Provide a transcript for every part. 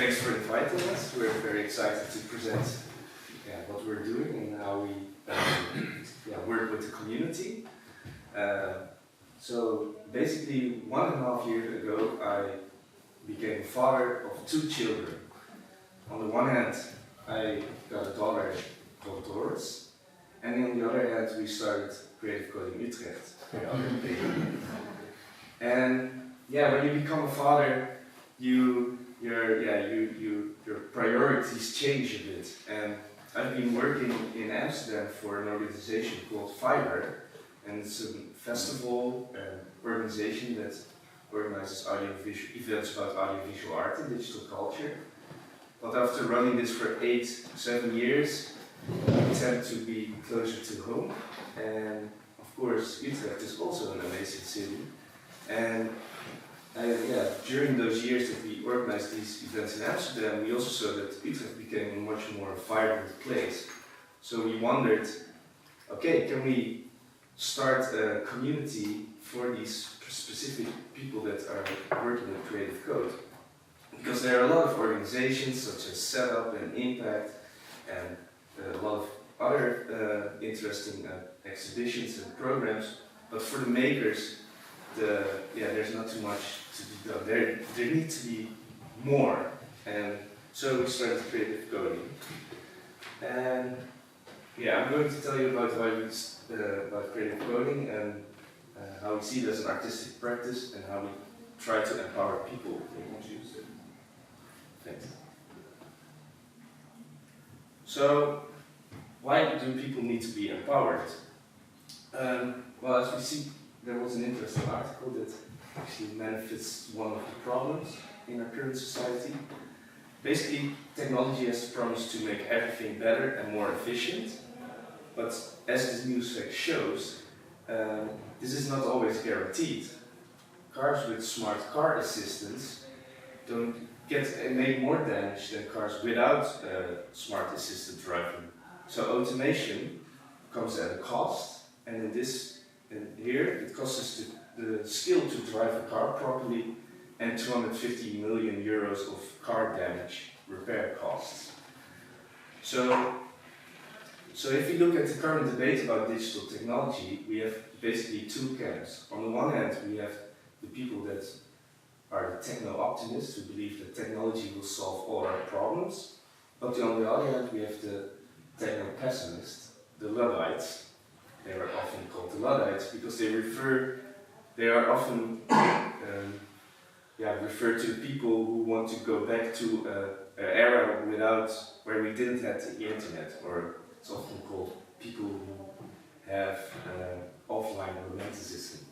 Thanks for inviting us. We're very excited to present what we're doing and how we work with the community. So basically 1.5 years ago I became a father of 2 children. On the one hand I got a daughter called Doris, and on the other hand we started Creative Coding Utrecht. And when you become a father, your priorities change a bit. And I've been working in Amsterdam for an organization called Fiber, and it's a festival organization that organizes audiovisual events about audiovisual art and digital culture. But after running this for 8-7 years, we tend to be closer to home. And of course, Utrecht is also an amazing city. And during those years that we organized these events in Amsterdam, we also saw that Utrecht became a much more vibrant place. So we wondered, okay, can we start a community for these specific people that are working with creative code? Because there are a lot of organizations such as Setup and Impact and a lot of other interesting exhibitions and programs, but for the makers, there's not too much to be done. There needs to be more, and so we started Creative Coding. And I'm going to tell you about about Creative Coding and how we see it as an artistic practice and how we try to empower people. Thanks. So, why do people need to be empowered? Well, as we see, there was an interesting article that actually manifests one of the problems in our current society. Basically, technology has the promise to make everything better and more efficient, but as this news fact shows, this is not always guaranteed. Cars with smart car assistants make more damage than cars without smart assistant driving. So automation comes at a cost, and here it costs us the skill to drive a car properly and 250 million euros of car damage repair costs. So if you look at the current debate about digital technology, we have basically 2 camps. On the one hand, we have the people that are the techno-optimists who believe that technology will solve all our problems, but on the other hand, we have the techno-pessimists, the Luddites. They are often called the Luddites because they are often referred to people who want to go back to an era where we didn't have the internet, or it's often called people who have offline romanticism.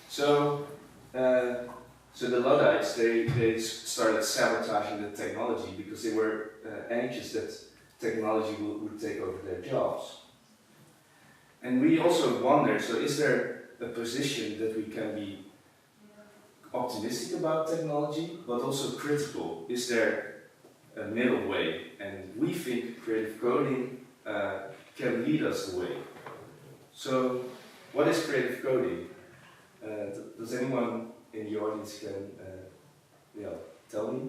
So the Luddites, they started sabotaging the technology because they were anxious that technology would take over their jobs. And we also wonder, so is there a position that we can be optimistic about technology, but also critical? Is there a middle way? And we think creative coding can lead us the way. So, what is creative coding? Does anyone in the audience can tell me?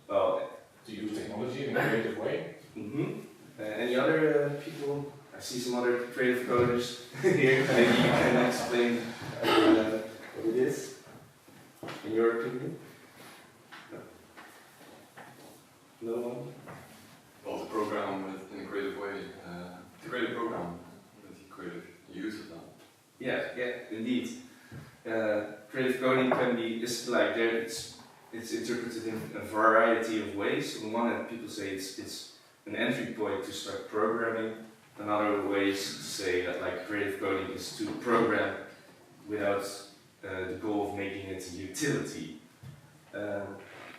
Well, to use technology in a creative way. Any other people? I see some other creative coders here. Maybe you can explain what it is, in your opinion. No one? Well, the program in a creative way, the creative program with the creative use of that. Yeah, indeed. Creative coding it's interpreted in a variety of ways. On one hand, people say it's an entry point to start programming. Another way is to say that creative coding is to program without the goal of making it a utility.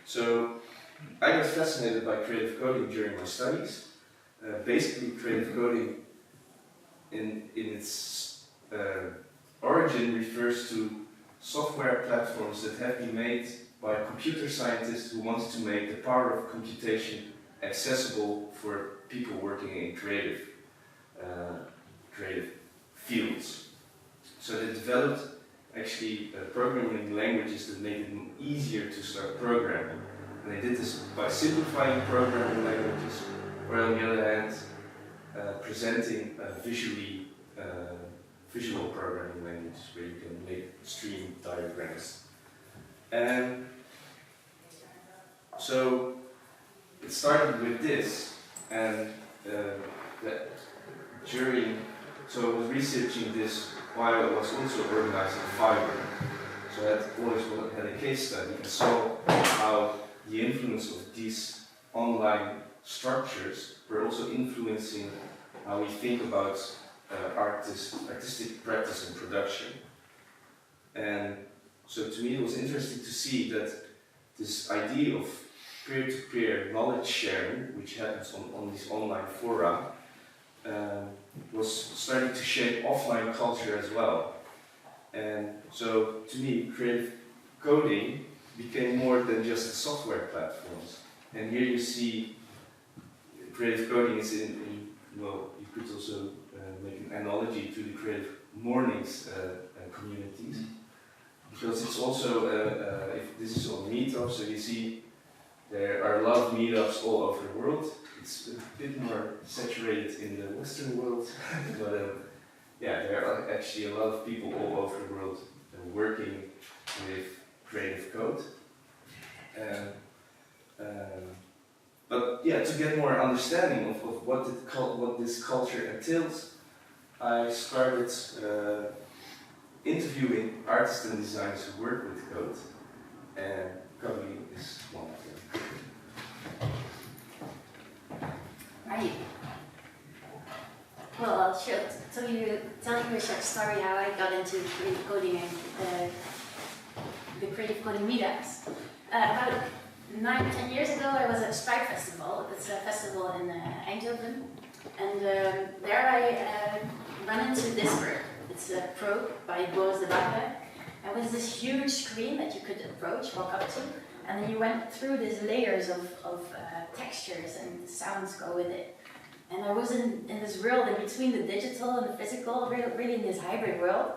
So I got fascinated by creative coding during my studies. Basically, creative coding in its origin refers to software platforms that have been made by computer scientists who wanted to make the power of computation accessible for people working in creative creative fields. So they developed actually programming languages that made it easier to start programming. And they did this by simplifying programming languages, or on the other hand, presenting visual programming languages where you can make stream diagrams. And so it started with this, and so I was researching this while I was also organizing Fiverr. So I always had a case study and saw how the influence of these online structures were also influencing how we think about artistic practice and production. And so to me it was interesting to see that this idea of peer-to-peer knowledge sharing, which happens on these online fora, was starting to shape offline culture as well. And so to me, creative coding became more than just software platforms. And here you see creative coding is well, you could also make an analogy to the CreativeMornings communities. Because it's also, if this is on meetups, so you see there are a lot of meetups all over the world. It's a bit more saturated in the Western world, but yeah, there are actually a lot of people all over the world working with creative code. But yeah, to get more understanding of what this culture entails, I started interviewing artists and designers who work with code, and Carolien is one of them. Right. Well, I'll tell you a short story how I got into creative coding and the creative coding meetups. About 9-10 years ago, I was at Strike Festival. It's a festival in Eindhoven, and there I ran into this work. It's a probe by Boris de Bakker. It was this huge screen that you could walk up to, and then you went through these layers of textures and sounds go with it. And I was in this world in between the digital and the physical, really in this hybrid world,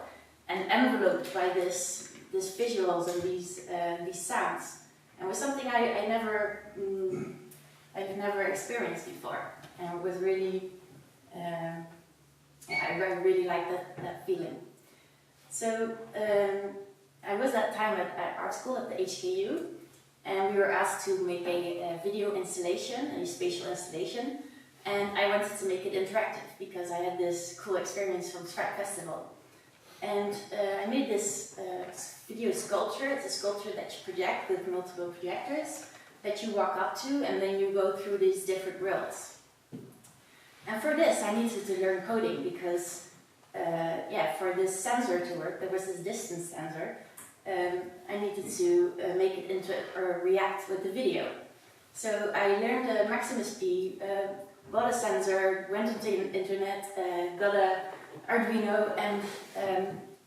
and enveloped by this visuals and these sounds. And it was something I've never experienced before, and it was really, I really liked that feeling. So I was that time at art school at the HKU, and we were asked to make a video installation, a spatial installation, and I wanted to make it interactive because I had this cool experience from Strike Festival. And I made this video sculpture. It's a sculpture that you project with multiple projectors that you walk up to, and then you go through these different worlds. And for this, I needed to learn coding because, for this sensor to work, there was this distance sensor. I needed to make it react with the video. So I learned Maximus P, got a sensor, went into the internet, got a Arduino, and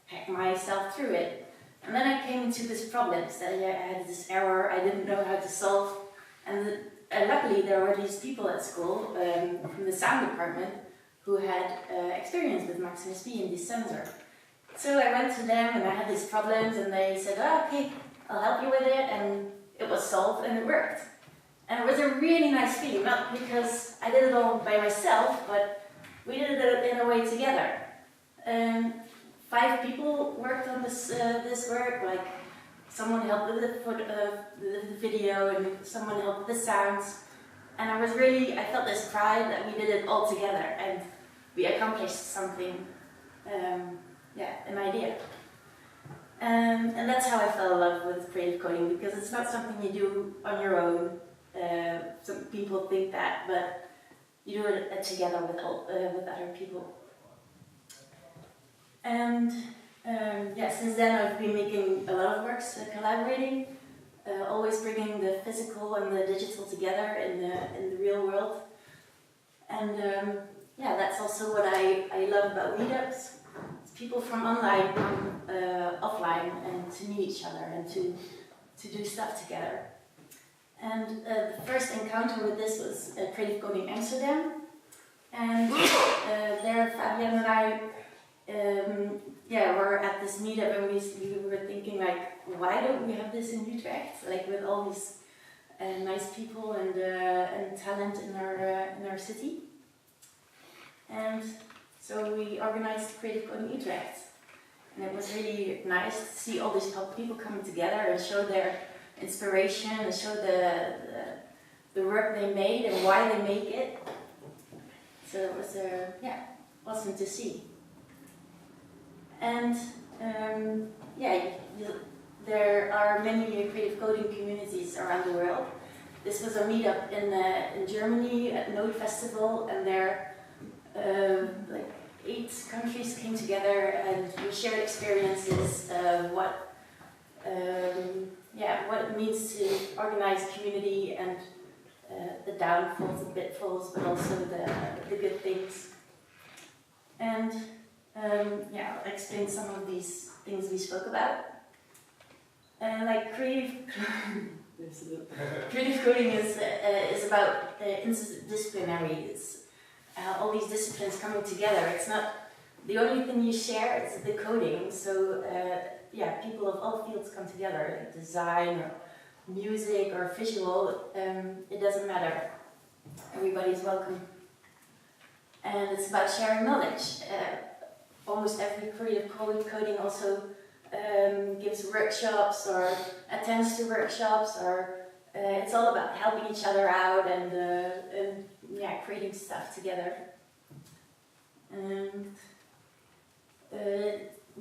hacked myself through it. And then I came into this problem, that I had this error I didn't know how to solve. And luckily there were these people at school from the sound department who had experience with Maximus P and this sensor. So I went to them and I had these problems, and they said, "Oh, okay, I'll help you with it," and it was solved and it worked. And it was a really nice feeling, not because I did it all by myself, but we did it in a way together. 5 people worked on this work, like someone helped with the video and someone helped with the sounds. And I felt this pride that we did it all together and we accomplished something, an idea. And that's how I fell in love with creative coding, because it's not something you do on your own. Some people think that, but you do it together with other people. And since then I've been making a lot of works, collaborating, always bringing the physical and the digital together in the real world. And that's also what I love about meetups. It's people from online come offline and to meet each other and to do stuff together. And the first encounter with this was Creative Coding Amsterdam. And there Fabian and I we're at this meetup and we were thinking like, why don't we have this in Utrecht? Like with all these nice people and talent in our city. And so we organized Creative Coding Utrecht. And it was really nice to see all these people coming together and show their inspiration and show the work they made and why they make it. So it was awesome to see. And there are many creative coding communities around the world. This was a meetup in Germany at Node Festival, and there 8 countries came together and we shared experiences of what it means to organize a community and the downfalls, the pitfalls, but also the good things. And I'll explain some of these things we spoke about. Like creative coding is about interdisciplinary. It's all these disciplines coming together. It's not the only thing you share, it's the coding. So people of all fields come together, like design or music or visual, it doesn't matter. Everybody's welcome. And it's about sharing knowledge. Almost every creative coding also gives workshops or attends to workshops, or it's all about helping each other out and creating stuff together. And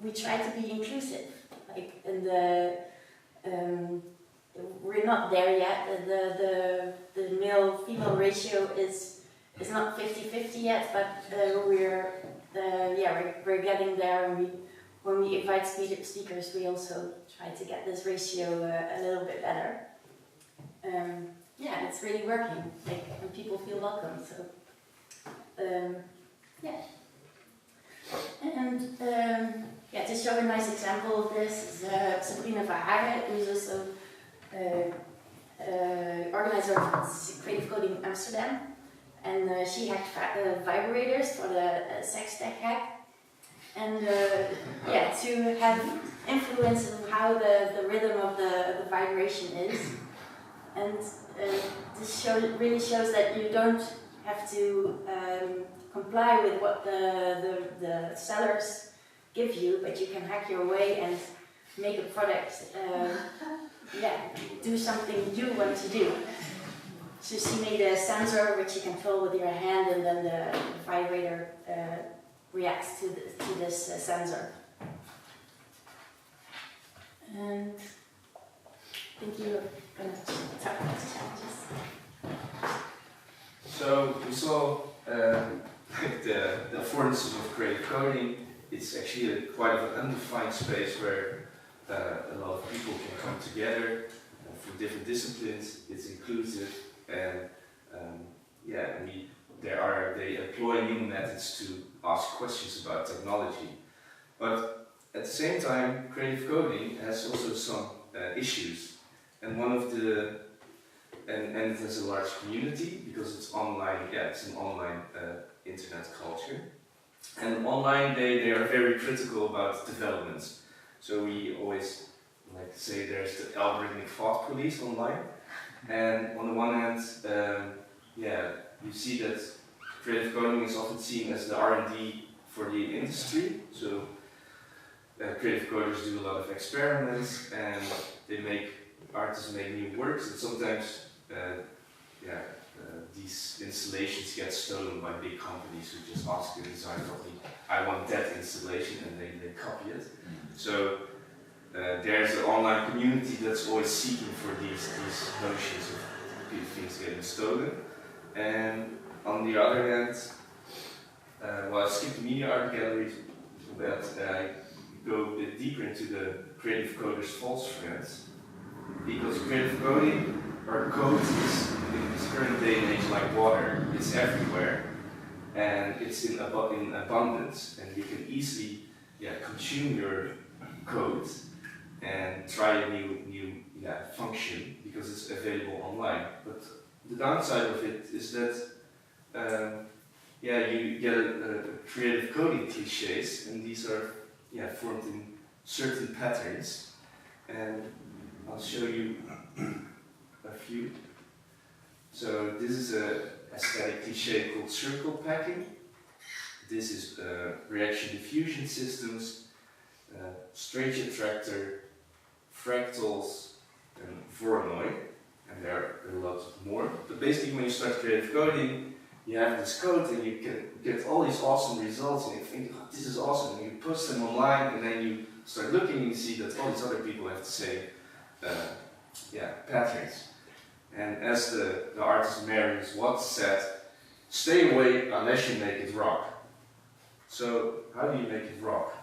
we try to be inclusive, like in we're not there yet. The male-female ratio is not 50-50 yet, but we're getting there. And when we invite speakers, we also try to get this ratio a little bit better. It's really working. Like, and people feel welcome. So And to show a nice example of this is Sabrina Verhagen, who's also organizer of Creative Coding Amsterdam. And she hacked vibrators for the sex tech hack. And to have influence on how the rhythm of the vibration is. And this really shows that you don't have to comply with what the sellers give you, but you can hack your way and make a product, do something you want to do. So she made a sensor which you control with your hand, and then the vibrator reacts to this sensor. And I think you're going to talk about the challenges. So we saw the affordances of creative coding. It's actually quite an undefined space where a lot of people can come together from different disciplines. It's inclusive, and they employ new methods to ask questions about technology. But at the same time, creative coding has also some issues, and it has a large community because it's online. It's an online internet culture, and online they are very critical about developments. So we always like to say there's the algorithmic thought police online, and on the one hand, you see that creative coding is often seen as the R&D for the industry. So creative coders do a lot of experiments, and artists make new works, and sometimes these installations get stolen by big companies who just ask the design company, I want that installation, and they copy it. So there's an online community that's always seeking for these notions of things getting stolen. And on the other hand, I skipped the media art gallery, but I go a bit deeper into the creative coders' false friends, because creative coding or code is in this current day and age like water. It's everywhere, and it's in abundance, and you can easily consume your code and try a new function because it's available online. But the downside of it is that you get a creative coding cliches, and these are formed in certain patterns. And I'll show you a few. So this is a aesthetic cliche called circle packing. This is reaction diffusion systems, strange attractor, fractals, and Voronoi, and there are lots more. But basically, when you start creative coding, you have this code and you can get all these awesome results, and you think, oh, this is awesome, and you post them online, and then you start looking and you see that all these other people have the same patterns. And as the artist Marius Watts said, stay away unless you make it rock. So, how do you make it rock?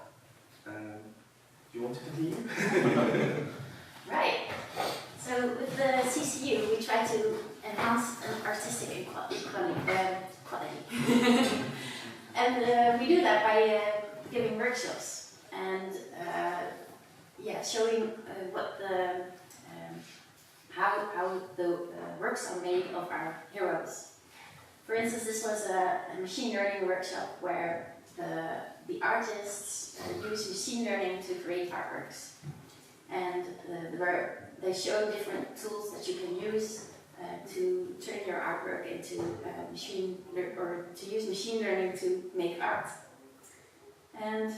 Do you want to continue? Right. So with the CCU, we try to enhance an artistic quality. And we do that by giving workshops and showing how the works are made of our heroes. For instance, this was a machine learning workshop where the artists use machine learning to create artworks. And they show different tools that you can use to turn your artwork into to use machine learning to make art. And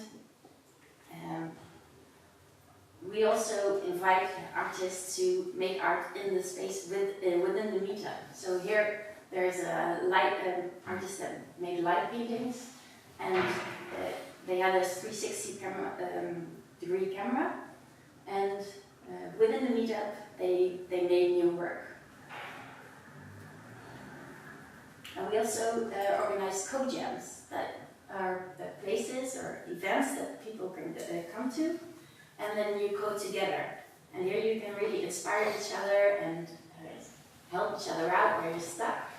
we also invite artists to make art in the space within the meetup. So here there's a artist that made light paintings, and they had a 360 degree camera, and within the meetup they made new work. And we also organize code jams that are places or events that people can come to, and then you code together. And here you can really inspire each other and help each other out where you're stuck.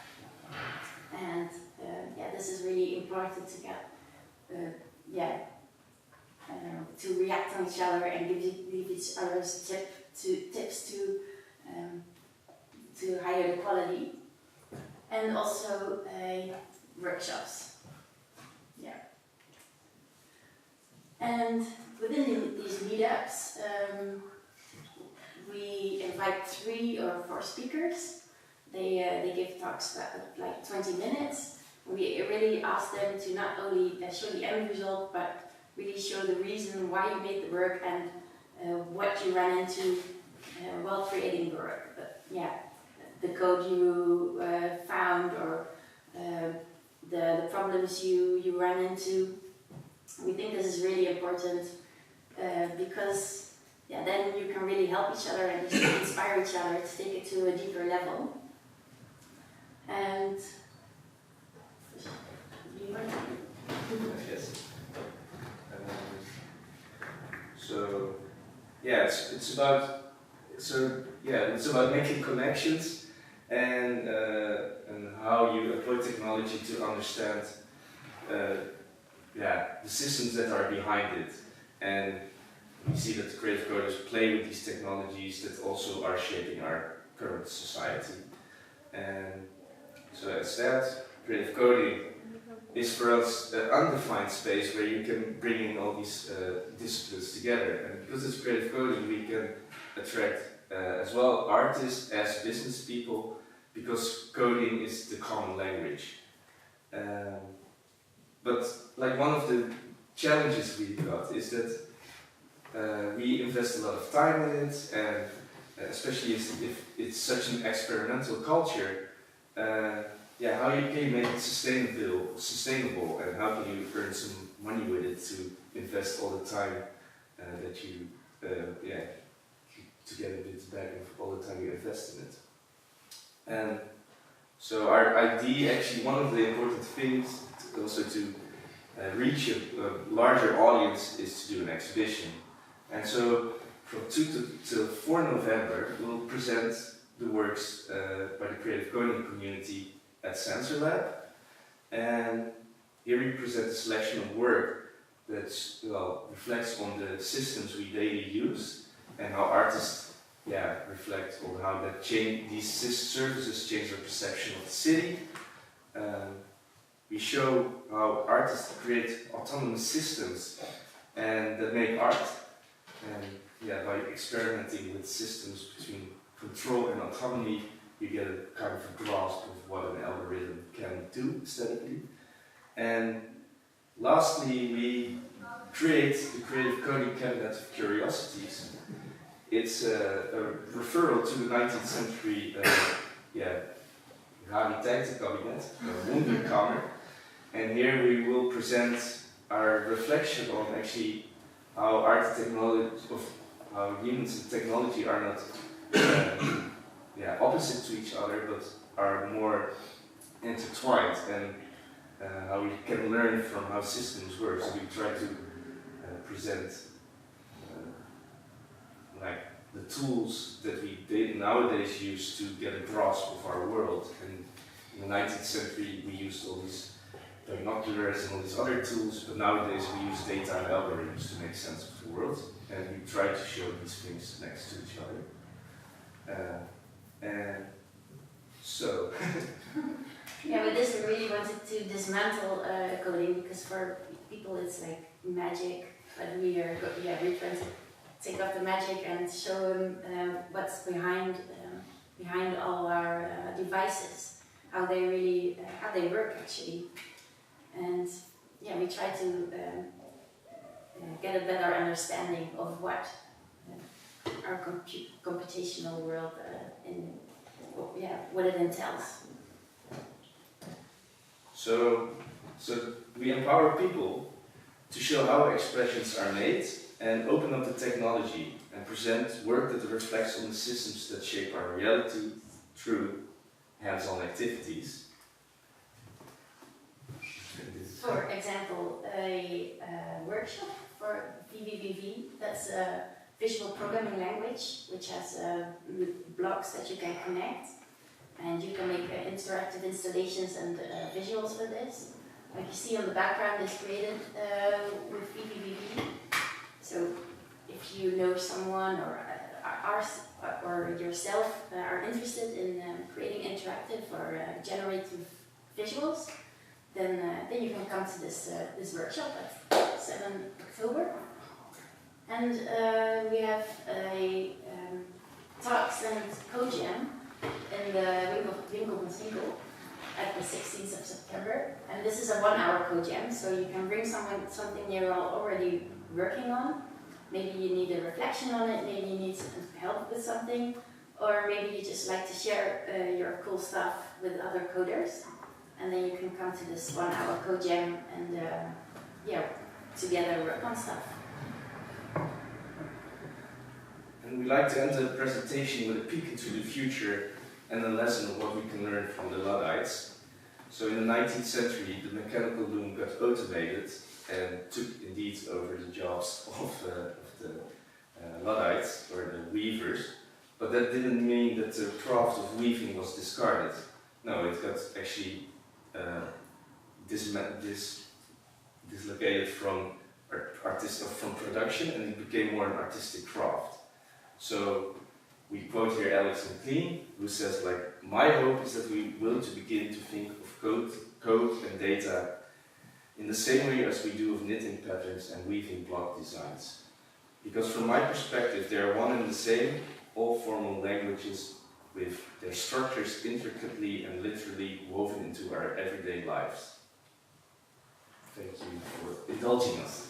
And this is really important to get to react on each other and give each other's tips to higher the quality, and also workshops. Yeah. And within these meetups, we invite 3 or 4 speakers. They give talks about like 20 minutes. We really ask them to not only show the end result, but really show the reason why you made the work and what you ran into while creating the work. But the code you found, or the problems you ran into. We think this is really important because then you can really help each other and inspire each other to take it to a deeper level. And yes. So it's about making connections and how you apply technology to understand the systems that are behind it. And we see that the creative coders play with these technologies that also are shaping our current society. And so as that, creative coding is for us an undefined space where you can bring in all these disciplines together. And because it's creative coding, we can attract as well artists as business people, because coding is the common language. But like one of the challenges we got is that we invest a lot of time in it, and especially if it's such an experimental culture, how you can make it sustainable, and how can you earn some money with it to invest all the time that you to get a bit back of all the time you invest in it. And so our idea, actually one of the important things also to reach a larger audience, is to do an exhibition. And so from 2 to 4 November we'll present the works by the creative coding community at Sensor Lab. And here we present a selection of work that reflects on the systems we daily use, and how artists reflect on how that these services change our perception of the city. we show how artists create autonomous systems and that make art. And yeah, by experimenting with systems between control and autonomy, you get a kind of a grasp of what an algorithm can do aesthetically. And lastly, we create the Creative Coding Cabinet of Curiosities. It's a referral to the 19th century Rariteitenkabinet, Wunderkammer. And here we will present our reflection on actually how art and technology, how humans and technology are not opposite to each other, but are more intertwined, and how we can learn from how systems work. So we try to present like the tools that we nowadays use to get a grasp of our world. And in the 19th century, we used all these binoculars and all these other tools, but nowadays we use data and algorithms to make sense of the world, and we try to show these things next to each other. And so... Yeah, with this we really wanted to dismantle coding, because for people it's like magic, but we are trying to take off the magic and show them what's behind all our devices, how they really work actually. And yeah, we try to get a better understanding of what our computational world what it entails. So we empower people to show how expressions are made and open up the technology and present work that reflects on the systems that shape our reality through hands-on activities. For example, a workshop for VVVV, that's a visual programming language, which has blocks that you can connect, and you can make interactive installations and visuals with this. Like you see on the background is created with VVVV. So if you know someone or yourself are interested in creating interactive or generative visuals, then you can come to this workshop at 7 October. And we have a talks and co-jam in the Winkel at the 16th of September. And this is a 1-hour co-jam, so you can bring something you're already working on. Maybe you need a reflection on it, maybe you need some help with something, or maybe you just like to share your cool stuff with other coders. And then you can come to this 1-hour co-jam and together work on stuff. And we like to end the presentation with a peek into the future and a lesson of what we can learn from the Luddites. So in the 19th century, the mechanical loom got automated and took indeed over the jobs of the Luddites, or the weavers, but that didn't mean that the craft of weaving was discarded. No, it got actually dislocated from production, and it became more an artistic craft. So we quote here Alex McLean, who says, like, my hope is that we will to begin to think of code and data in the same way as we do of knitting patterns and weaving block designs. Because from my perspective, they are one and the same, all formal languages with their structures intricately and literally woven into our everyday lives. Thank you for indulging us.